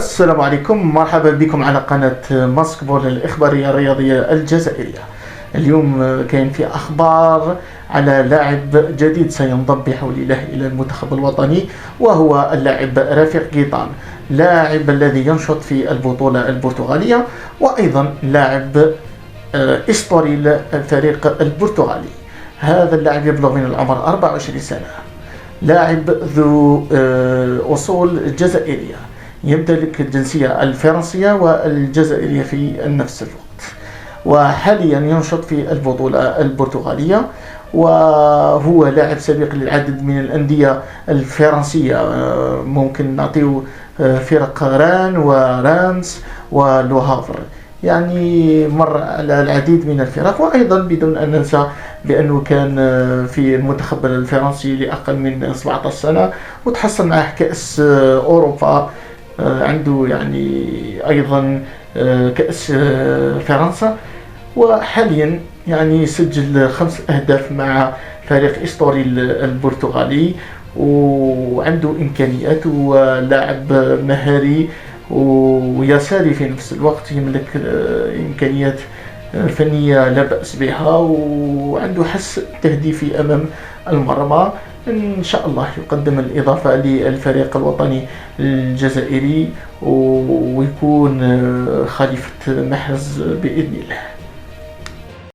السلام عليكم، مرحبا بكم على قناة ماسك بول الإخبارية الرياضية الجزائرية. اليوم كاين في أخبار على لاعب جديد سينضم بحول الله إلى المنتخب الوطني، وهو اللاعب رفيق قيطان، لاعب الذي ينشط في البطولة البرتغالية، وأيضا لاعب إسطوري للفريق البرتغالي. هذا اللاعب يبلغ من العمر 24 سنة، لاعب ذو أصول جزائرية، يمتلك الجنسية الفرنسية والجزائرية في نفس الوقت، وحاليا ينشط في البطولة البرتغالية، وهو لاعب سابق للعديد من الأندية الفرنسية. ممكن نعطيه فرق ران ورانس ولوهافر، يعني مر على العديد من الفرق. وأيضا بدون أن ننسى بأنه كان في المنتخب الفرنسي لأقل من 17 سنة، وتحصل معه كأس أوروبا. عنده يعني أيضا كأس فرنسا، وحاليا يعني سجل 5 أهداف مع فريق إسطوري البرتغالي، وعنده إمكانيات، ولاعب مهاري ويساري في نفس الوقت، يملك إمكانيات فنية لا بأس بها، وعنده حس تهديفي أمام المرمى. إن شاء الله يقدم الإضافة للفريق الوطني الجزائري، ويكون خليفة محرز بإذن الله.